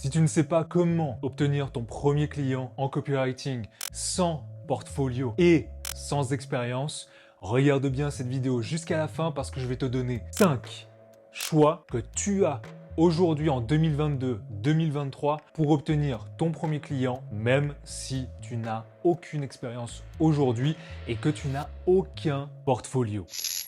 Si tu ne sais pas comment obtenir ton premier client en copywriting sans portfolio et sans expérience, regarde bien cette vidéo jusqu'à la fin parce que je vais te donner 5 choix que tu as aujourd'hui en 2022-2023 pour obtenir ton premier client, même si tu n'as aucune expérience aujourd'hui et que tu n'as aucun portfolio.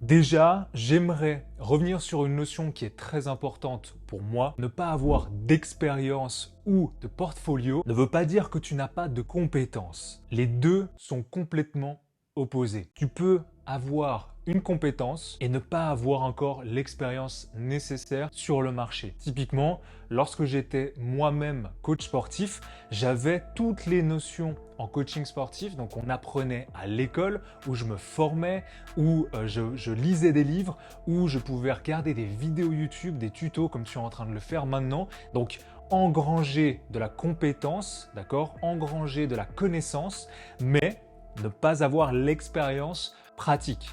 Déjà, j'aimerais revenir sur une notion qui est très importante pour moi. Ne pas avoir d'expérience ou de portfolio ne veut pas dire que tu n'as pas de compétences. Les deux sont complètement opposés. Tu peux avoir une compétence et ne pas avoir encore l'expérience nécessaire sur le marché. Typiquement, lorsque j'étais moi-même coach sportif, j'avais toutes les notions en coaching sportif. Donc, on apprenait à l'école où je me formais, où je lisais des livres, où je pouvais regarder des vidéos YouTube, des tutos comme tu es en train de le faire maintenant. Donc, engranger de la compétence, d'accord, engranger de la connaissance, mais ne pas avoir l'expérience pratique.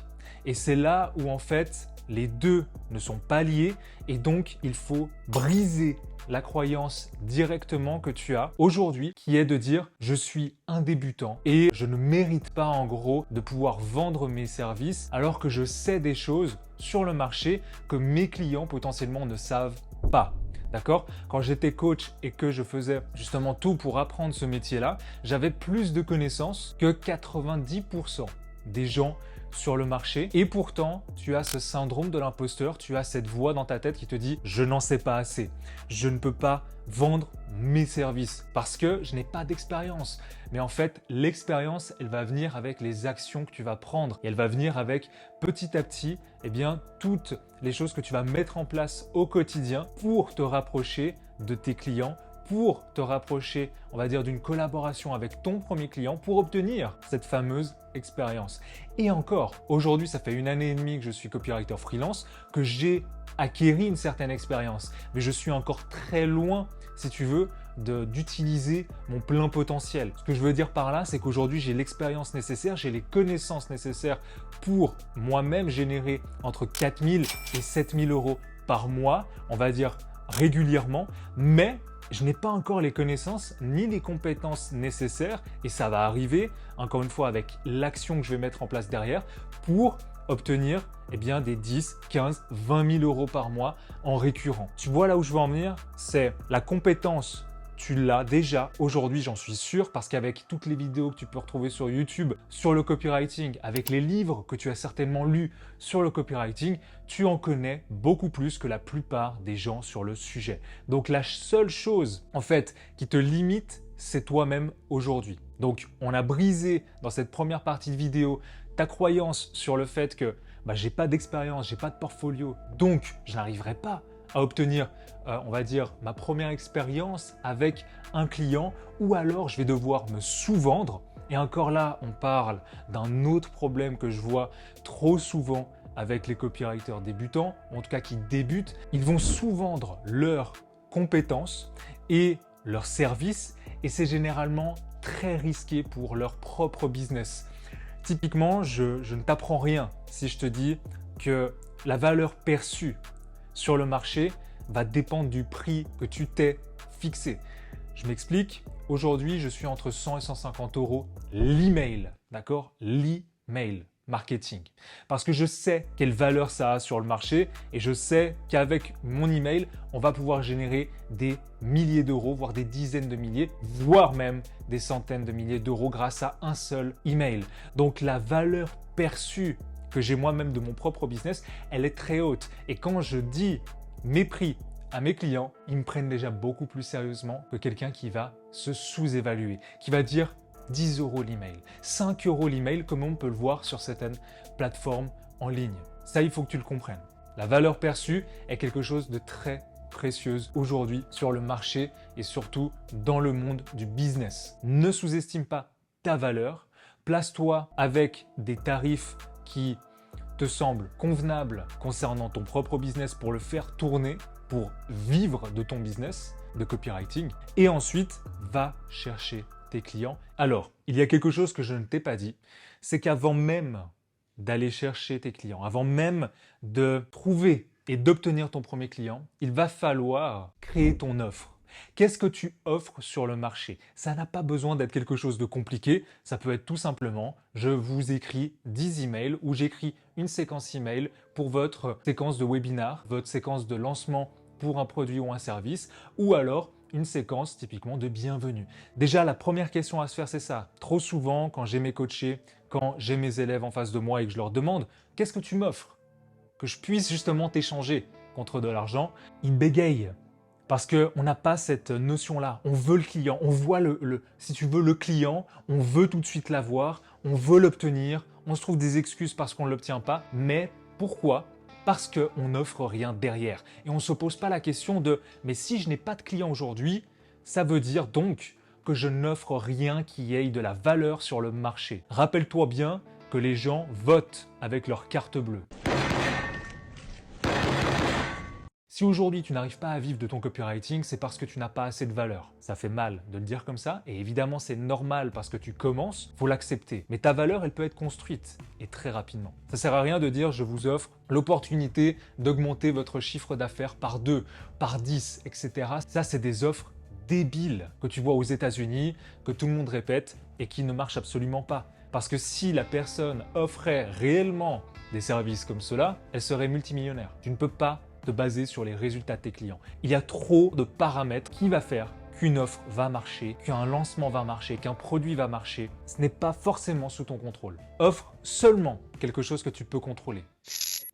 Et c'est là où en fait les deux ne sont pas liés et donc il faut briser la croyance directement que tu as aujourd'hui qui est de dire je suis un débutant et je ne mérite pas en gros de pouvoir vendre mes services alors que je sais des choses sur le marché que mes clients potentiellement ne savent pas. D'accord? Quand j'étais coach et que je faisais justement tout pour apprendre ce métier-là, j'avais plus de connaissances que 90% des gens sur le marché. Et pourtant, tu as ce syndrome de l'imposteur, tu as cette voix dans ta tête qui te dit « je n'en sais pas assez, je ne peux pas vendre mes services parce que je n'ai pas d'expérience ». Mais en fait, l'expérience, elle va venir avec les actions que tu vas prendre et elle va venir avec petit à petit, eh bien, toutes les choses que tu vas mettre en place au quotidien pour te rapprocher de tes clients, pour te rapprocher, on va dire, d'une collaboration avec ton premier client pour obtenir cette fameuse expérience. Et encore, aujourd'hui, ça fait 1 année et demie que je suis copywriter freelance, que j'ai acquéri une certaine expérience. Mais je suis encore très loin, si tu veux, d'utiliser mon plein potentiel. Ce que je veux dire par là, c'est qu'aujourd'hui, j'ai l'expérience nécessaire, j'ai les connaissances nécessaires pour moi-même générer entre 4 000 et 7 000 euros par mois, on va dire régulièrement, mais je n'ai pas encore les connaissances ni les compétences nécessaires et ça va arriver, encore une fois, avec l'action que je vais mettre en place derrière pour obtenir eh bien, des 10, 15, 20 000 euros par mois en récurrent. Tu vois là où je veux en venir? C'est la compétence. Tu l'as déjà aujourd'hui, j'en suis sûr, parce qu'avec toutes les vidéos que tu peux retrouver sur YouTube, sur le copywriting, avec les livres que tu as certainement lus sur le copywriting, tu en connais beaucoup plus que la plupart des gens sur le sujet. Donc la seule chose, en fait, qui te limite, c'est toi-même aujourd'hui. Donc on a brisé dans cette première partie de vidéo ta croyance sur le fait que j'ai pas d'expérience, j'ai pas de portfolio, donc je n'arriverai pas à obtenir, on va dire, ma première expérience avec un client ou alors je vais devoir me sous-vendre. Et encore là, on parle d'un autre problème que je vois trop souvent avec les copywriters débutants, ou en tout cas qui débutent. Ils vont sous-vendre leurs compétences et leurs services et c'est généralement très risqué pour leur propre business. Typiquement, je ne t'apprends rien si je te dis que la valeur perçue sur le marché va dépendre du prix que tu t'es fixé. Je m'explique. Aujourd'hui, je suis entre 100 et 150 euros l'email, d'accord? L'email marketing. Parce que je sais quelle valeur ça a sur le marché et je sais qu'avec mon email, on va pouvoir générer des milliers d'euros, voire des dizaines de milliers, voire même des centaines de milliers d'euros grâce à un seul email. Donc la valeur perçue que j'ai moi-même de mon propre business, elle est très haute. Et quand je dis mes prix à mes clients, ils me prennent déjà beaucoup plus sérieusement que quelqu'un qui va se sous-évaluer, qui va dire 10 euros l'email, 5 euros l'email, comme on peut le voir sur certaines plateformes en ligne. Ça, il faut que tu le comprennes. La valeur perçue est quelque chose de très précieuse aujourd'hui sur le marché et surtout dans le monde du business. Ne sous-estime pas ta valeur, place-toi avec des tarifs qui te semblent convenables concernant ton propre business pour le faire tourner, pour vivre de ton business de copywriting et ensuite va chercher tes clients. Alors, il y a quelque chose que je ne t'ai pas dit, c'est qu'avant même d'aller chercher tes clients, avant même de trouver et d'obtenir ton premier client, il va falloir créer ton offre. Qu'est-ce que tu offres sur le marché? Ça n'a pas besoin d'être quelque chose de compliqué. Ça peut être tout simplement, je vous écris 10 emails ou j'écris une séquence email pour votre séquence de webinar, votre séquence de lancement pour un produit ou un service, ou alors une séquence typiquement de bienvenue. Déjà, la première question à se faire, c'est ça. Trop souvent, quand j'ai mes coachés, quand j'ai mes élèves en face de moi et que je leur demande « Qu'est-ce que tu m'offres ?» que je puisse justement t'échanger contre de l'argent, ils bégayent. Parce qu'on n'a pas cette notion-là. On veut le client, on voit si tu veux, le client, on veut tout de suite l'avoir, on veut l'obtenir, on se trouve des excuses parce qu'on ne l'obtient pas. Mais pourquoi? Parce qu'on n'offre rien derrière. Et on ne se pose pas la question de « mais si je n'ai pas de client aujourd'hui, ça veut dire donc que je n'offre rien qui ait de la valeur sur le marché. » Rappelle-toi bien que les gens votent avec leur carte bleue. Si aujourd'hui tu n'arrives pas à vivre de ton copywriting, c'est parce que tu n'as pas assez de valeur. Ça fait mal de le dire comme ça, et évidemment c'est normal parce que tu commences, faut l'accepter. Mais ta valeur, elle peut être construite, et très rapidement. Ça sert à rien de dire je vous offre l'opportunité d'augmenter votre chiffre d'affaires par 2, par 10, etc. Ça, c'est des offres débiles que tu vois aux États-Unis, que tout le monde répète et qui ne marchent absolument pas. Parce que si la personne offrait réellement des services comme cela, elle serait multimillionnaire. Tu ne peux pas te baser sur les résultats de tes clients. Il y a trop de paramètres qui va faire qu'une offre va marcher, qu'un lancement va marcher, qu'un produit va marcher. Ce n'est pas forcément sous ton contrôle. Offre seulement quelque chose que tu peux contrôler.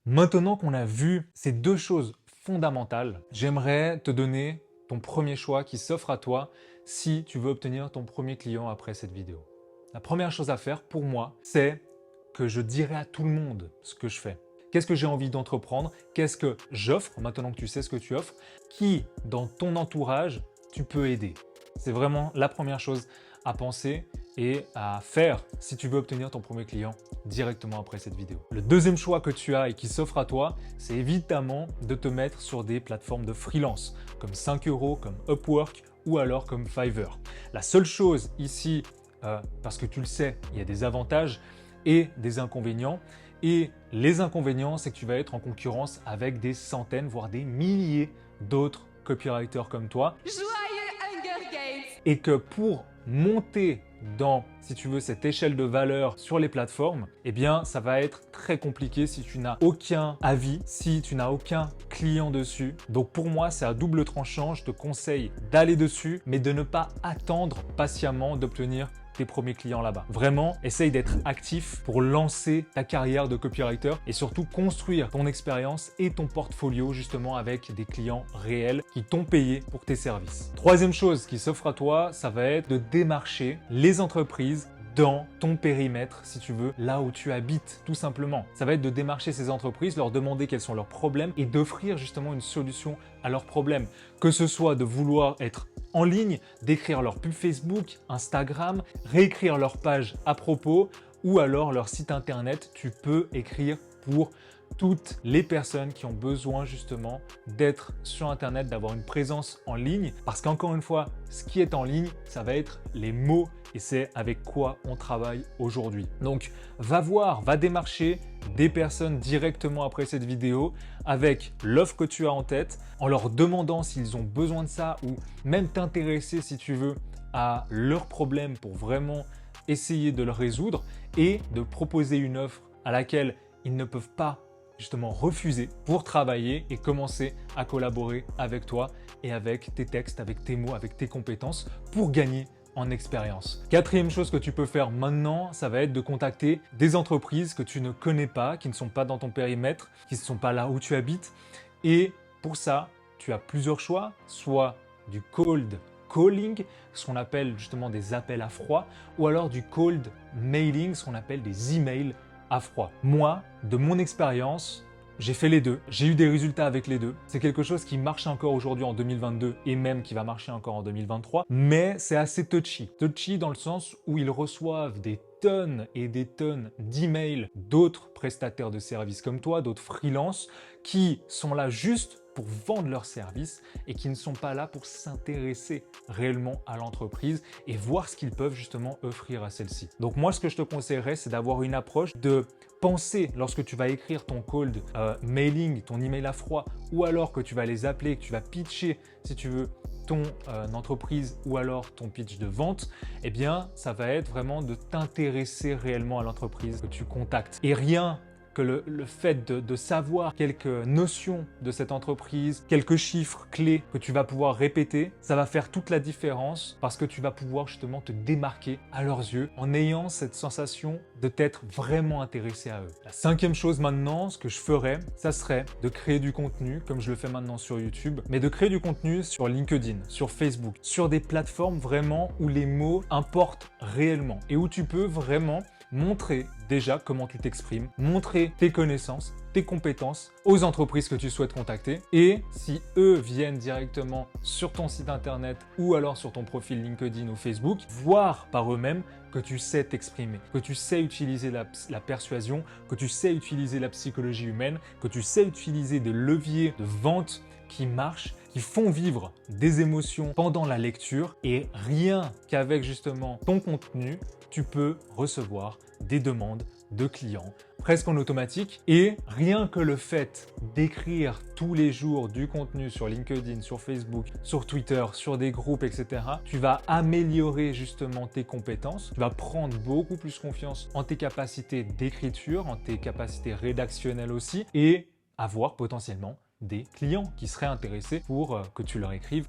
Maintenant qu'on a vu ces deux choses fondamentales, j'aimerais te donner ton premier choix qui s'offre à toi si tu veux obtenir ton premier client après cette vidéo. La première chose à faire pour moi, c'est que je dirai à tout le monde ce que je fais. Qu'est-ce que j'ai envie d'entreprendre? Qu'est-ce que j'offre maintenant que tu sais ce que tu offres? Qui, dans ton entourage, tu peux aider? C'est vraiment la première chose à penser et à faire si tu veux obtenir ton premier client directement après cette vidéo. Le deuxième choix que tu as et qui s'offre à toi, c'est évidemment de te mettre sur des plateformes de freelance comme 5 euros, comme Upwork ou alors comme Fiverr. La seule chose ici, parce que tu le sais, il y a des avantages et des inconvénients. Et les inconvénients, c'est que tu vas être en concurrence avec des centaines, voire des milliers d'autres copywriters comme toi. Joyeux Hunger Games! Et que pour monter dans, si tu veux, cette échelle de valeur sur les plateformes, eh bien, ça va être très compliqué si tu n'as aucun avis, si tu n'as aucun client dessus. Donc pour moi, c'est à double tranchant. Je te conseille d'aller dessus, mais de ne pas attendre patiemment d'obtenir tes premiers clients là-bas. Vraiment, essaye d'être actif pour lancer ta carrière de copywriter et surtout construire ton expérience et ton portfolio justement avec des clients réels qui t'ont payé pour tes services. Troisième chose qui s'offre à toi, ça va être de démarcher les entreprises dans ton périmètre, si tu veux, là où tu habites, tout simplement. Ça va être de démarcher ces entreprises, leur demander quels sont leurs problèmes et d'offrir justement une solution à leurs problèmes. Que ce soit de vouloir être en ligne, d'écrire leur pub Facebook, Instagram, réécrire leur page à propos ou alors leur site internet, tu peux écrire pour toutes les personnes qui ont besoin justement d'être sur Internet, d'avoir une présence en ligne. Parce qu'encore une fois, ce qui est en ligne, ça va être les mots et c'est avec quoi on travaille aujourd'hui. Donc, va voir, va démarcher des personnes directement après cette vidéo avec l'offre que tu as en tête, en leur demandant s'ils ont besoin de ça ou même t'intéresser si tu veux à leurs problèmes pour vraiment essayer de le résoudre et de proposer une offre à laquelle ils ne peuvent pas justement refuser pour travailler et commencer à collaborer avec toi et avec tes textes, avec tes mots, avec tes compétences pour gagner en expérience. Quatrième chose que tu peux faire maintenant, ça va être de contacter des entreprises que tu ne connais pas, qui ne sont pas dans ton périmètre, qui ne sont pas là où tu habites. Et pour ça, tu as plusieurs choix, soit du cold calling, ce qu'on appelle justement des appels à froid, ou alors du cold mailing, ce qu'on appelle des emails à froid. Moi, de mon expérience, j'ai fait les deux, j'ai eu des résultats avec les deux. C'est quelque chose qui marche encore aujourd'hui en 2022 et même qui va marcher encore en 2023, mais c'est assez touchy. Touchy dans le sens où ils reçoivent des tonnes et des tonnes d'emails d'autres prestataires de services comme toi, d'autres freelances qui sont là juste pour vendre leurs services et qui ne sont pas là pour s'intéresser réellement à l'entreprise et voir ce qu'ils peuvent justement offrir à celle-ci. Donc moi, ce que je te conseillerais, c'est d'avoir une approche de penser lorsque tu vas écrire ton cold mailing, ton email à froid, ou alors que tu vas les appeler, que tu vas pitcher, si tu veux, ton entreprise ou alors ton pitch de vente, eh bien, ça va être vraiment de t'intéresser réellement à l'entreprise que tu contactes. Et rien que le fait de savoir quelques notions de cette entreprise, quelques chiffres clés que tu vas pouvoir répéter, ça va faire toute la différence parce que tu vas pouvoir justement te démarquer à leurs yeux en ayant cette sensation de t'être vraiment intéressé à eux. La cinquième chose maintenant, ce que je ferais, ça serait de créer du contenu comme je le fais maintenant sur YouTube, mais de créer du contenu sur LinkedIn, sur Facebook, sur des plateformes vraiment où les mots importent réellement et où tu peux vraiment montrer déjà comment tu t'exprimes, montrer tes connaissances, tes compétences aux entreprises que tu souhaites contacter. Et si eux viennent directement sur ton site internet ou alors sur ton profil LinkedIn ou Facebook, voir par eux-mêmes que tu sais t'exprimer, que tu sais utiliser la persuasion, que tu sais utiliser la psychologie humaine, que tu sais utiliser des leviers de vente qui marchent, qui font vivre des émotions pendant la lecture, et rien qu'avec justement ton contenu, tu peux recevoir des demandes de clients presque en automatique. Et rien que le fait d'écrire tous les jours du contenu sur LinkedIn, sur Facebook, sur Twitter, sur des groupes, etc., tu vas améliorer justement tes compétences, tu vas prendre beaucoup plus confiance en tes capacités d'écriture, en tes capacités rédactionnelles aussi, et avoir potentiellement des clients qui seraient intéressés pour que tu leur écrives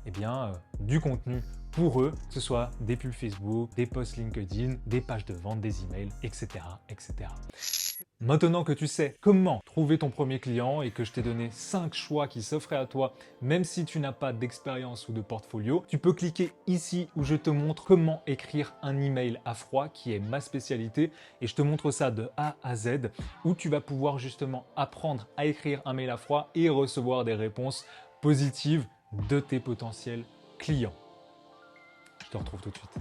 du contenu pour eux, que ce soit des pubs Facebook, des posts LinkedIn, des pages de vente, des emails, etc., etc. Maintenant que tu sais comment trouver ton premier client et que je t'ai donné 5 choix qui s'offraient à toi, même si tu n'as pas d'expérience ou de portfolio, tu peux cliquer ici où je te montre comment écrire un email à froid, qui est ma spécialité, et je te montre ça de A à Z, où tu vas pouvoir justement apprendre à écrire un mail à froid et recevoir des réponses positives de tes potentiels clients. Je te retrouve tout de suite.